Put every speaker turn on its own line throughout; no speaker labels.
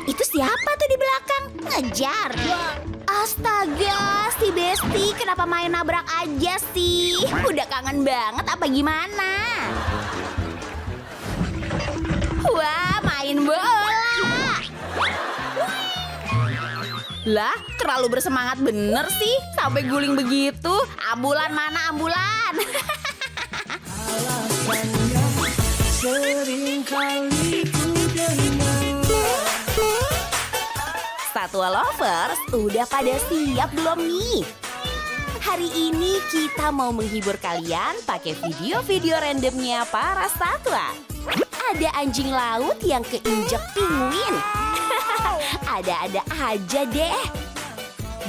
Itu siapa tuh di belakang? Ngejar. Astaga, si Besti kenapa main nabrak aja sih? Udah kangen banget apa gimana? Wah, main bola. Lah, terlalu bersemangat bener sih. Sampai guling begitu. Ambulan mana ambulan? Satwa lovers, udah pada siap belum nih? Hari ini kita mau menghibur kalian pakai video-video randomnya para satwa. Ada anjing laut yang keinjak penguin. Ada-ada aja deh.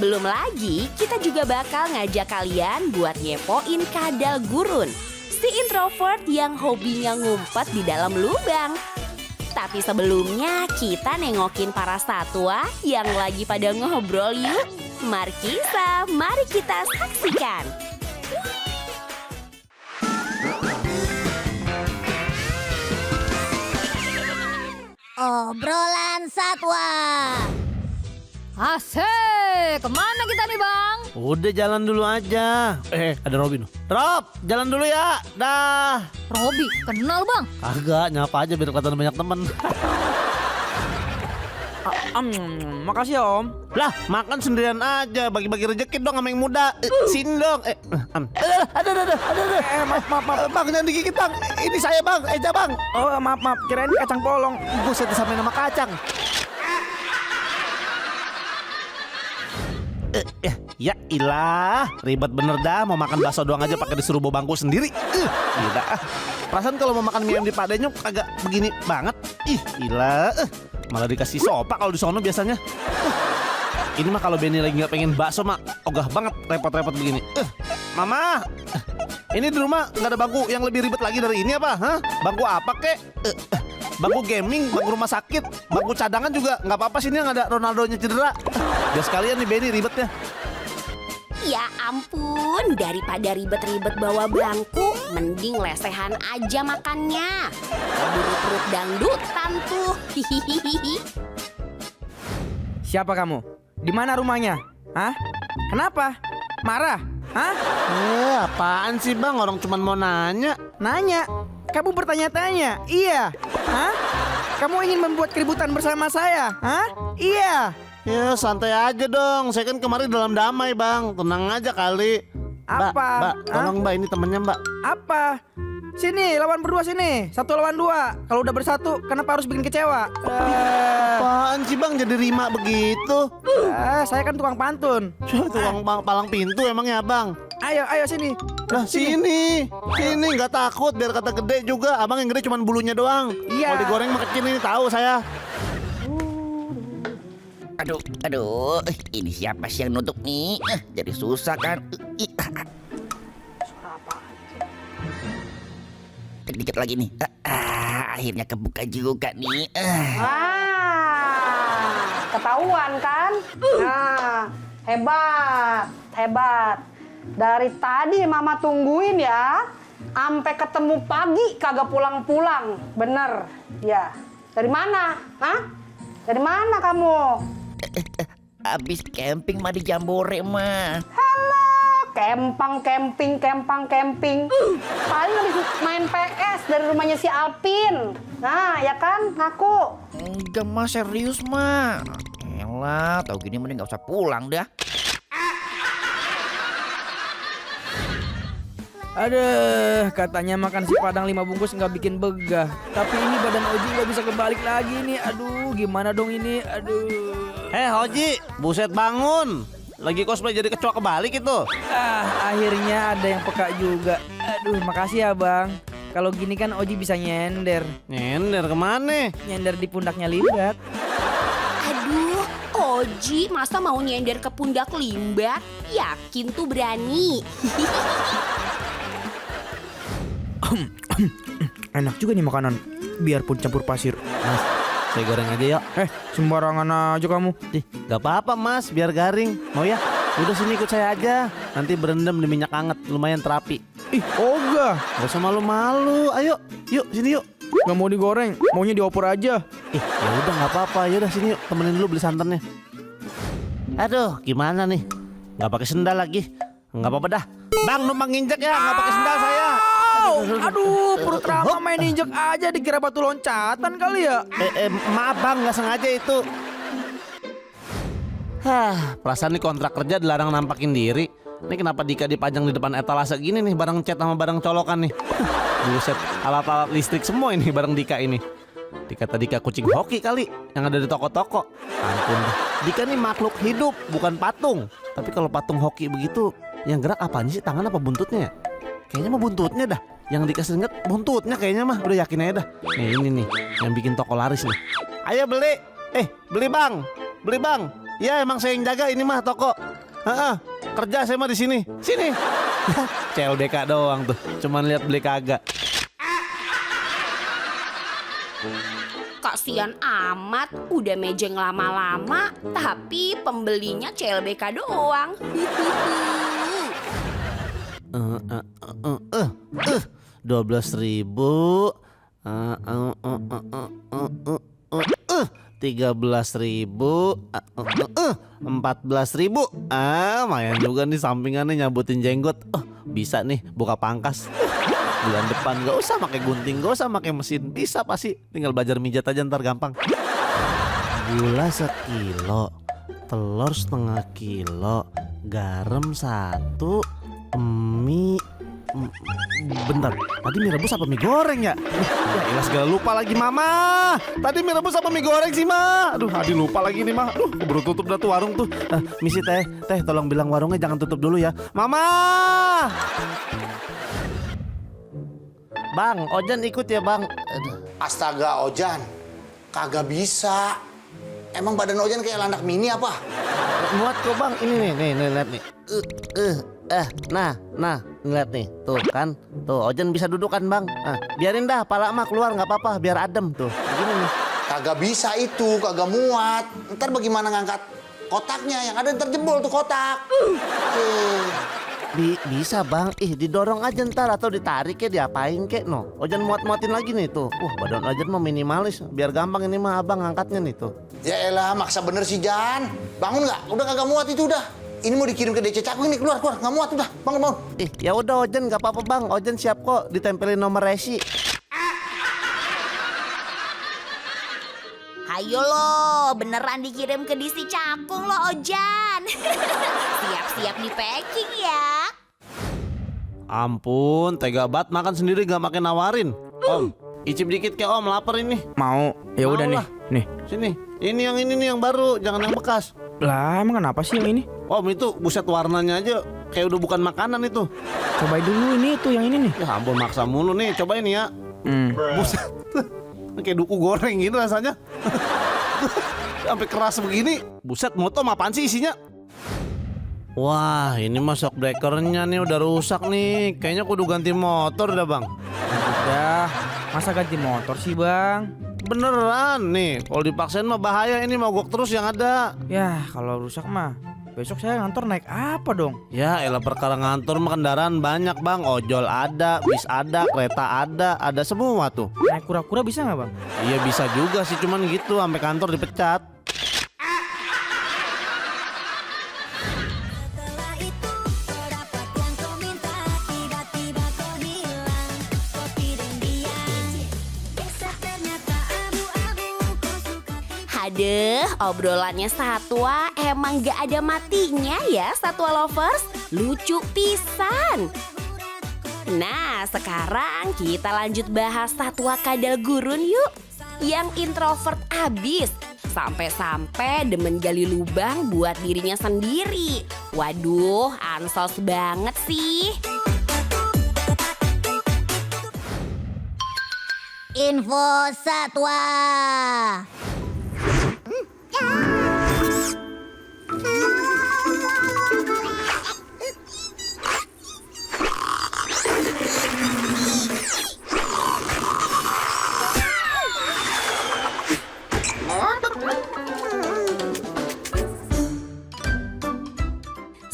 Belum lagi, kita juga bakal ngajak kalian buat nyepoin kadal gurun, si introvert yang hobinya ngumpet di dalam lubang. Tapi sebelumnya kita nengokin para satwa yang lagi pada ngobrol yuk. Markisa, mari kita saksikan.
Obrolan satwa.
Asik, kemana kita nih bang?
Udah jalan dulu aja. Ada Robin. Rob, jalan dulu ya. Dah.
Robi, kenal bang?
Kagak, nyapa aja biar kelihatan banyak temen.
Makasih ya om.
Lah, makan sendirian aja. Bagi-bagi rezeki dong sama yang muda. Sini dong. Ada.
Maaf.
Bang, jangan digigit bang. Ini saya bang. Eja bang.
Oh maaf. Kirain kacang polong.
Buset, sampai nama kacang. Ya ilah, ribet bener dah. Mau makan bakso doang aja pakai disuruh bawa bangku sendiri. Gila. Perasaan kalau mau makan mie ayam di Padenyok agak begini banget. Ilah. Malah dikasih sopak kalau di sono biasanya. Ini mah kalau Benny lagi nggak pengen bakso mah ogah banget repot-repot begini. Mama, ini di rumah nggak ada bangku yang lebih ribet lagi dari ini apa? Hah? Bangku apa kek? Bangku gaming, bangku rumah sakit, bangku cadangan juga nggak apa-apa sini yang ada Ronaldonya cedera. Ya sekalian nih Benny ribetnya.
Ya ampun, daripada ribet-ribet bawa bangku, mending lesehan aja makannya. Buru perut dangdutan tuh. Hihihihi.
Siapa kamu? Di mana rumahnya? Hah? Kenapa? Marah? Hah?
Apaan sih bang? Orang cuman mau nanya.
Nanya? Kamu bertanya-tanya? Iya. Hah? Kamu ingin membuat keributan bersama saya? Hah? Iya.
Ya santai aja dong. Saya kan kemarin dalam damai bang. Tenang aja kali.
Apa?
Mbak, tolong mbak, ini temennya mbak.
Apa? Sini, lawan berdua sini. 1 lawan 2. Kalau udah bersatu, kenapa harus bikin kecewa?
Apaan sih bang jadi rima begitu?
Saya kan tukang pantun.
Tukang palang pintu emangnya bang?
Ayo sini.
Lah sini nggak takut biar kata gede juga. Abang yang gede cuma bulunya doang.
Iya.
Kalau digoreng mah kecil ini tahu saya.
Aduh, ini siapa sih yang nutup nih? Jadi susah kan? Dikit lagi nih. Akhirnya kebuka juga nih.
Ketahuan kan? Nah, hebat. Dari tadi mama tungguin ya, sampai ketemu pagi kagak pulang-pulang. Bener, ya. Dari mana? Hah? Dari mana kamu?
Abis camping mah di Jambore mah.
Halo, camping. Paling habis main PS dari rumahnya si Alpin. Nah, ya kan, ngaku.
Enggak mah, serius mah. Elah, tau gini mending gak usah pulang dah.
Aduh, katanya makan si Padang 5 bungkus nggak bikin begah. Tapi ini badan Oji nggak bisa kebalik lagi nih. Aduh, gimana dong ini? Aduh.
Hoji, buset bangun. Lagi cosplay jadi kecoa kebalik itu.
Akhirnya ada yang peka juga. Aduh, makasih ya bang. Kalau gini kan Oji bisa nyender.
Nyender kemana?
Nyender di pundaknya Limbat.
Aduh, Oji masa mau nyender ke pundak Limbat? Yakin tuh berani.
Enak juga nih makanan, biarpun campur pasir.
Mas, saya goreng aja yuk.
Sembarangan aja kamu.
Gak apa-apa mas, biar garing. Mau ya? Udah sini ikut saya aja. Nanti berendam di minyak hangat, lumayan terapi.
Ogah.
Gak usah malu-malu. Ayo, yuk sini yuk.
Nggak mau digoreng, maunya diopor aja.
Ya udah nggak apa-apa. Ya udah sini yuk, temenin dulu beli santannya. Aduh, gimana nih? Nggak pakai sendal lagi. Nggak apa-apa dah. Bang, numpang nginjek ya, nggak pakai sendal saya.
Aduh, perut Rama main injek aja dikira batu loncatan kali ya.
Maaf bang, nggak sengaja itu. Perasaan nih kontrak kerja dilarang nampakin diri. Ini kenapa Dika dipajang di depan etalase gini nih, barang cat sama barang colokan nih. Buset, alat-alat listrik semua ini barang Dika ini. Dikata Dika kucing hoki kali yang ada di toko-toko. Ampun, Dika nih makhluk hidup, bukan patung. Tapi kalau patung hoki begitu, yang gerak apaan sih, tangan apa buntutnya ya? Kayaknya mah buntutnya dah. Yang dikasih inget buntutnya kayaknya mah, udah yakin aja dah. Nih ini nih yang bikin toko laris nih. Ayo beli. Beli bang. Beli bang. Ya emang saya yang jaga ini mah toko. Kerja saya mah di sini. Sini. CLBK doang tuh. Cuman lihat beli kagak.
Kasian amat, udah mejeng lama-lama, tapi pembelinya CLBK doang.
12.000, 13.000, 14.000. Lumayan juga nih sampingannya nyabutin jenggot. Bisa nih buka pangkas. Bulan depan gak usah pakai gunting, gak usah pakai mesin, bisa pasti. Tinggal belajar mijat aja ntar gampang. Gula 1 kilo, telur 1/2 kilo, garam 1, mie. Bentar, tadi mie rebus apa mie goreng ya? Ya ilah segala lupa lagi mama. Tadi mie rebus apa mie goreng sih ma? Aduh Adi lupa lagi nih ma. Aduh keburu tutup dah tuh warung tuh. Misi teh tolong bilang warungnya jangan tutup dulu ya mama. Bang, Ojan ikut ya bang.
Astaga Ojan, kagak bisa. Emang badan Ojan kayak landak mini apa?
Muat kok bang, ini nih lihat nih. Nah, lihat nih, tuh kan, tuh Ojan bisa duduk kan bang. Biarin dah, pala mah keluar nggak apa-apa, biar adem tuh. Begini nih.
Kagak bisa itu, kagak muat. Ntar bagaimana ngangkat kotaknya? Yang ada ntar jebol tuh kotak.
Bisa bang, didorong aja ntar atau ditarik ya, diapain kek no. Ojan muat-muatin lagi nih tuh. Badan Ojan mah minimalis, biar gampang ini mah abang ngangkatnya nih tuh.
Ya elah, maksa bener sih Jan. Bangun nggak? Udah kagak muat itu udah. Ini mau dikirim ke DC Cakung ini, keluar nggak muat udah. Bangun.
Ya udah Ojan nggak apa-apa bang, Ojan siap kok ditempelin nomor resi.
Ayo lo, beneran dikirim ke DC Cakung lo Ojan. Siap-siap di packing ya.
Ampun, tega banget makan sendiri gak makin nawarin. Om, icip dikit ke om, lapar ini.
Mau? Ya udah nih.
lah.
Nih.
Sini, ini yang baru, jangan yang bekas.
Lah, emang kenapa sih yang ini?
Om itu buset warnanya aja kayak udah bukan makanan itu.
Cobain dulu ini tuh yang ini nih.
Ya ampun maksa mulu nih, cobain ya. Buset, kayak duku goreng gitu rasanya. Sampai keras begini. Buset, motor apaan sih isinya? Wah, ini mah shock breakernya nih udah rusak nih. Kayaknya kudu ganti motor dah bang.
Udah, masa ganti motor sih bang?
Beneran nih, kalau dipaksain mah bahaya, ini mogok terus yang ada.
Ya kalau rusak mah besok saya ngantor naik apa dong?
Ya elah perkara ngantor mah kendaraan banyak bang. Ojol ada, bis ada, kereta ada semua tuh.
Naik kura-kura bisa nggak bang?
Iya bisa juga sih, cuman gitu sampai kantor dipecat.
Adeh, obrolannya Satwa emang gak ada matinya ya Satwa Lovers. Lucu pisan. Nah, sekarang kita lanjut bahas Satwa Kadal Gurun yuk. Yang introvert abis. Sampai-sampai demen gali lubang buat dirinya sendiri. Waduh, ansos banget sih.
Info Satwa.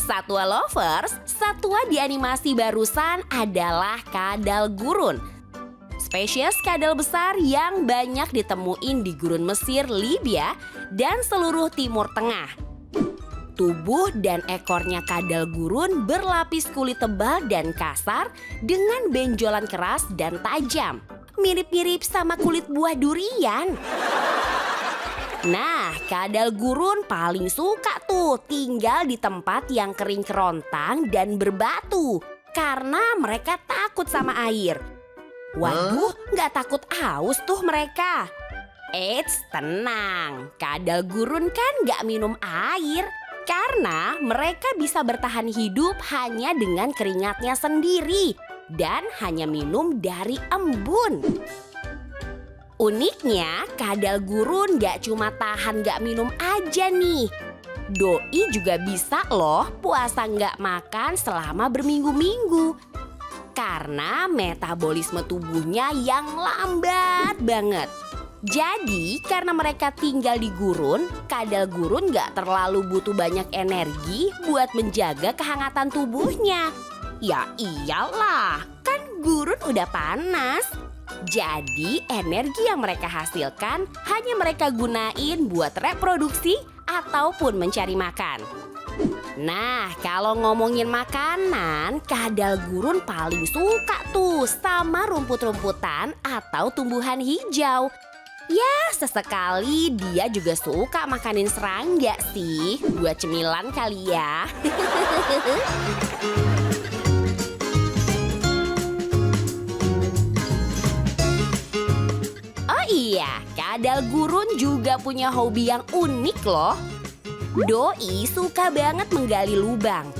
Satwa Lovers, satwa di animasi barusan adalah kadal gurun. spesies kadal besar yang banyak ditemuin di gurun Mesir, Libya, dan seluruh Timur Tengah. Tubuh dan ekornya kadal gurun berlapis kulit tebal dan kasar dengan benjolan keras dan tajam. Mirip-mirip sama kulit buah durian. Nah, kadal gurun paling suka tuh tinggal di tempat yang kering kerontang dan berbatu karena mereka takut sama air. Waduh, nggak takut haus tuh mereka. Eits, tenang, kadal gurun kan nggak minum air karena mereka bisa bertahan hidup hanya dengan keringatnya sendiri dan hanya minum dari embun. Uniknya, kadal gurun gak cuma tahan gak minum aja nih. Doi juga bisa loh puasa gak makan selama berminggu-minggu. Karena metabolisme tubuhnya yang lambat banget. Jadi karena mereka tinggal di gurun, kadal gurun gak terlalu butuh banyak energi buat menjaga kehangatan tubuhnya. Ya iyalah, kan gurun udah panas. Jadi energi yang mereka hasilkan hanya mereka gunain buat reproduksi ataupun mencari makan. Nah, kalau ngomongin makanan, kadal gurun paling suka tuh sama rumput-rumputan atau tumbuhan hijau. Ya, sesekali dia juga suka makanin serangga sih, buat cemilan kali ya. Iya, kadal gurun juga punya hobi yang unik loh. Doi suka banget menggali lubang.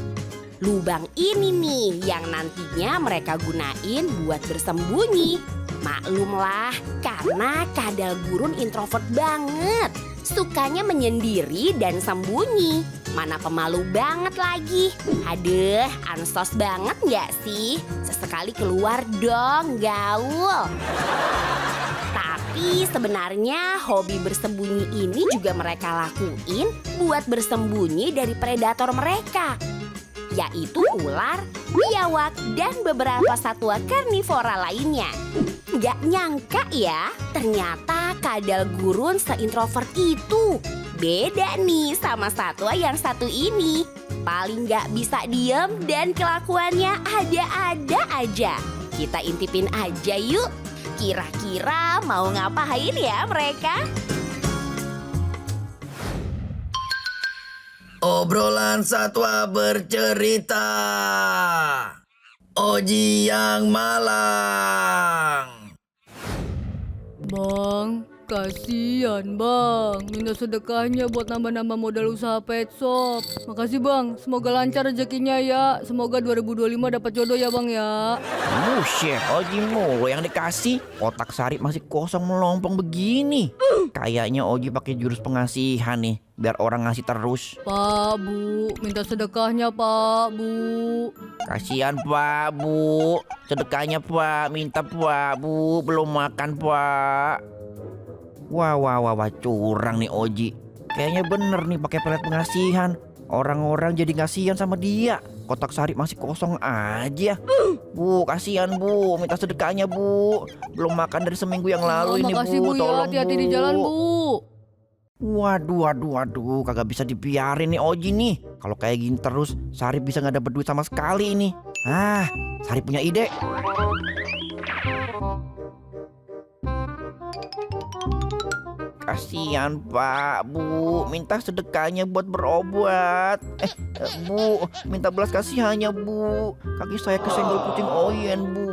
Lubang ini nih yang nantinya mereka gunain buat bersembunyi. Maklumlah, karena kadal gurun introvert banget. Sukanya menyendiri dan sembunyi. Mana pemalu banget lagi. Aduh, ansos banget nggak sih? Sesekali keluar dong, gaul. Tapi sebenarnya hobi bersembunyi ini juga mereka lakuin buat bersembunyi dari predator mereka, yaitu ular, biawak, dan beberapa satwa karnivora lainnya. Gak nyangka ya, ternyata kadal gurun se-introvert itu. Beda nih sama satwa yang satu ini. Paling gak bisa diem dan kelakuannya ada-ada aja. Kita intipin aja yuk. Kira-kira mau ngapain ya mereka?
Obrolan satwa bercerita. Oji yang malang.
Bang, kasihan bang. Minta sedekahnya buat nambah-nambah modal usaha pet shop. Makasih bang, semoga lancar rezekinya ya. Semoga 2025 dapat jodoh ya bang ya.
Buset, Oji mulu yang dikasih. Otak Sarip masih kosong melompong begini. Kayaknya Oji pakai jurus pengasihan nih, biar orang ngasih terus.
Pak, Bu, minta sedekahnya Pak, Bu.
Kasihan Pak, Bu. Sedekahnya Pak, minta Pak, Bu. Belum makan Pak. Wah, curang nih Oji. Kayaknya bener nih pakai pelet pengasihan. Orang-orang jadi kasihan sama dia. Kotak Sarip masih kosong aja. Bu, kasihan Bu, minta sedekahnya Bu. Belum makan dari seminggu yang lalu ini
makasih,
Bu.
Bu,
Tolong
ya, hati-hati
Bu.
di jalan Bu.
Waduh, kagak bisa dibiarin nih Oji nih. Kalau kayak gini terus, Sarip bisa nggak dapet duit sama sekali ini. Sarip punya ide. Kasihan Pak, Bu, minta sedekahnya buat berobat. Bu, minta belas kasihannya Bu. Kaki saya kesenggol kucing oyen Bu.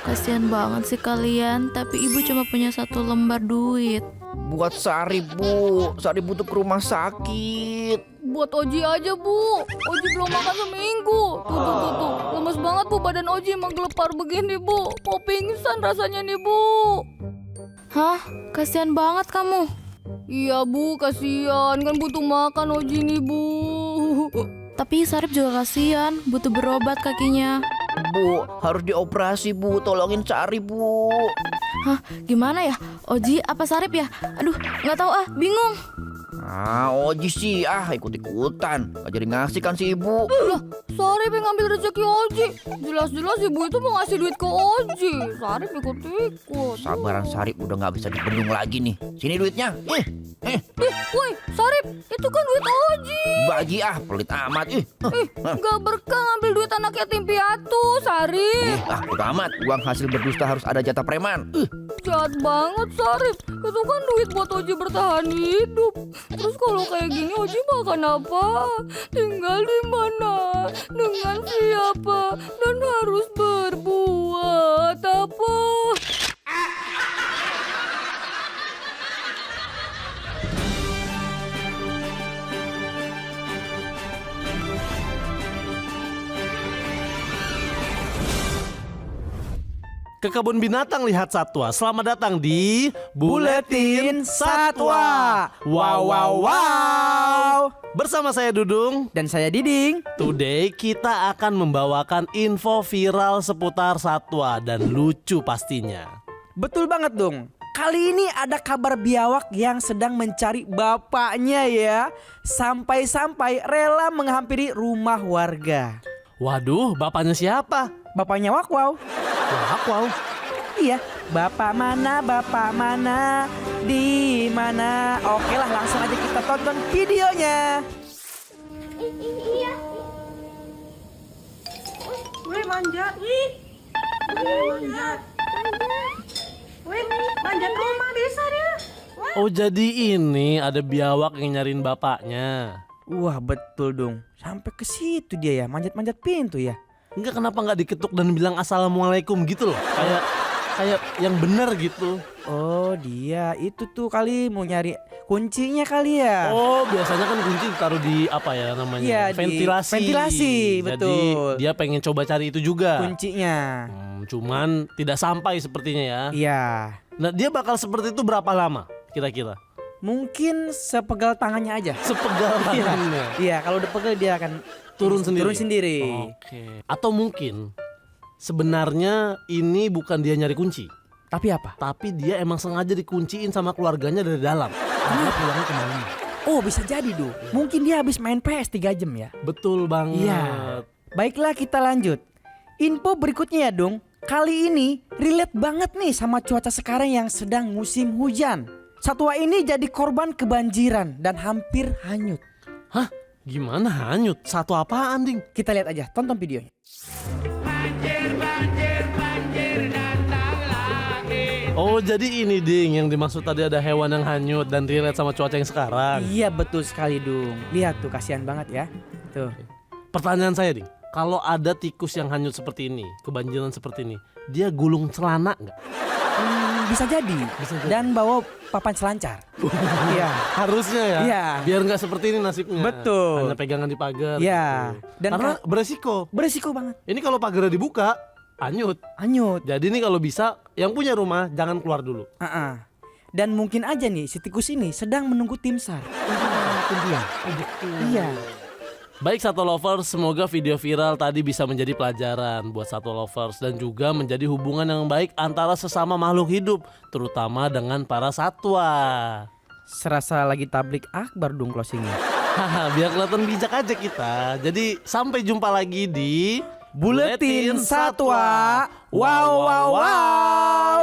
Kasihan banget sih kalian. Tapi ibu cuma punya 1 lembar duit.
Buat Sarip Bu, Sarip butuh ke rumah sakit.
Buat Oji aja Bu. Oji belum makan seminggu. Tuh. Lemes banget Bu, badan Oji menggelepar begini Bu. Mau pingsan rasanya nih Bu.
Hah? Kasihan banget kamu.
Iya Bu, kasihan. Kan butuh makan Oji nih Bu.
Tapi Sarip juga kasihan, butuh berobat kakinya.
Bu, harus dioperasi Bu, tolongin Sarip Bu.
Hah? Gimana ya? Oji apa Sarip ya? Aduh, nggak tahu bingung.
Oji sih ikut-ikutan. Gak jadi ngasih kan si ibu.
Lah, Sarip yang ngambil rezeki Oji. Jelas-jelas ibu itu mau ngasih duit ke Oji. Sarip ikut-ikut.
Sabaran Sarip udah gak bisa dibendung lagi nih. Sini duitnya.
Woi, Sarip, itu kan duit Oji.
Bagi pelit amat.
Gak berkah ngambil duit anak yatim piatu, Sarip.
Bodo amat. Uang hasil berdusta harus ada jatah preman.
Jahat banget, Sarip. Itu kan duit buat Oji bertahan hidup. Terus kalau kayak gini Oji makan apa? Tinggal di mana? Dengan siapa? Dan harus berbuat apa?
Ke kebun binatang lihat satwa. Selamat datang di Buletin Satwa. Wow wow wow. Bersama saya Dudung
Dan saya Diding.
Today kita akan membawakan info viral seputar satwa dan lucu pastinya.
Betul banget dong. Kali ini ada kabar biawak yang sedang mencari bapaknya ya. Sampai-sampai rela menghampiri rumah warga.
Waduh, bapaknya siapa?
Bapaknya Wakwau.
Wow.
Iya, bapak mana, di mana? Oke lah, langsung aja kita tonton videonya.
Wih, manjat. Wih, manjat. Wih, manjat rumah bisa dia.
Oh jadi ini ada biawak yang nyariin bapaknya.
Wah, betul dong. Sampai ke situ dia ya, manjat-manjat pintu ya.
Enggak, kenapa nggak diketuk dan bilang assalamualaikum gitu loh? Kayak yang benar gitu.
Oh, dia itu tuh kali mau nyari kuncinya kali ya.
Oh, biasanya kan kunci ditaruh di apa ya namanya?
Iya,
ventilasi.
ventilasi, betul.
Jadi dia pengen coba cari itu juga.
Kuncinya.
Cuman tidak sampai sepertinya ya.
Iya.
Nah, dia bakal seperti itu berapa lama kira-kira?
Mungkin sepegal tangannya aja.
Sepegal tangannya.
Iya, kalau udah pegel dia akan
Turun sendiri.
Oke.
Atau mungkin sebenarnya ini bukan dia nyari kunci,
Tapi apa?
tapi dia emang sengaja dikunciin sama keluarganya dari dalam. Dia pulangnya ke malam.
Oh, bisa jadi tuh. Mungkin dia habis main PS 3 jam ya.
Betul banget.
Iya. Baiklah, kita lanjut. Info berikutnya ya dong. Kali ini relate banget nih sama cuaca sekarang yang sedang musim hujan. Satwa ini jadi korban kebanjiran dan hampir hanyut.
Hah? Gimana hanyut? Satu apaan, Ding?
Kita lihat aja, tonton videonya.
Oh, jadi ini, Ding, yang dimaksud tadi ada hewan yang hanyut dan relate sama cuaca yang sekarang.
Iya, betul sekali dong. Lihat tuh, kasihan banget ya. Tuh.
Pertanyaan saya, Ding. Kalau ada tikus yang hanyut seperti ini, kebanjiran seperti ini, dia gulung celana nggak?
Bisa jadi. Dan bawa papan selancar. Iya.
Harusnya ya.
Iya.
Biar nggak seperti ini nasibnya.
Betul.
Hanya pegangan di pagar.
Iya.
Gitu.
Dan
karena beresiko.
beresiko banget.
Ini kalau pagarnya dibuka, hanyut.
Hanyut.
Jadi nih kalau bisa, yang punya rumah jangan keluar dulu.
Dan mungkin aja nih si tikus ini sedang menunggu tim SAR untuk menyelamatkan dia. Iya.
Baik Satwa Lovers, semoga video viral tadi bisa menjadi pelajaran buat Satwa Lovers dan juga menjadi hubungan yang baik antara sesama makhluk hidup, terutama dengan para satwa.
Serasa lagi tablik akbar dong closingnya.
Haha, biar kelihatan bijak aja kita. Jadi sampai jumpa lagi di
Buletin Satwa. Wow wow wow.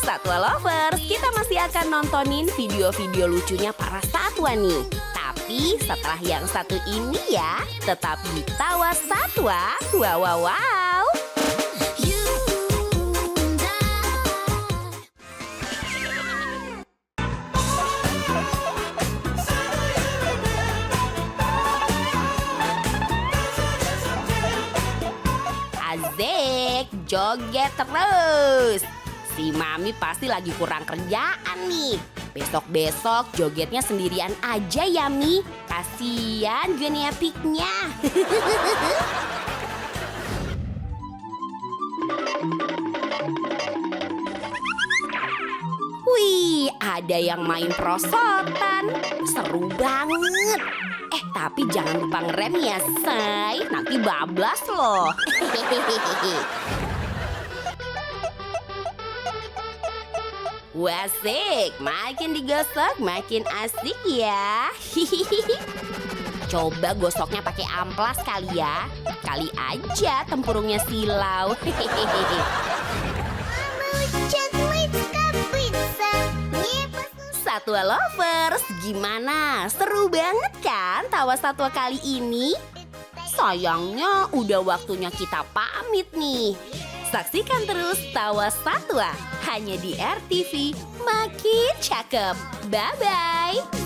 Satwa Lovers, kita masih akan nontonin video-video lucunya para satwa nih. Tapi setelah yang satu ini ya, tetap di Tawa Satwa. Wow wow wow. Azik, joget terus. Si Mami pasti lagi kurang kerjaan nih. Besok-besok jogetnya sendirian aja ya Mi. Kasian guinea pig-nya. Wih, ada yang main prosotan. Seru banget. Tapi jangan lupa ngerem ya, say. Nanti bablas loh. Wasik, makin digosok makin asik ya. Coba gosoknya pakai amplas kali ya. Kali aja tempurungnya silau. Satwa Lovers, gimana? Seru banget kan tawa satwa kali ini? Sayangnya udah waktunya kita pamit nih. Saksikan terus Tawa Satwa hanya di RTV. Makin cakep. Bye-bye.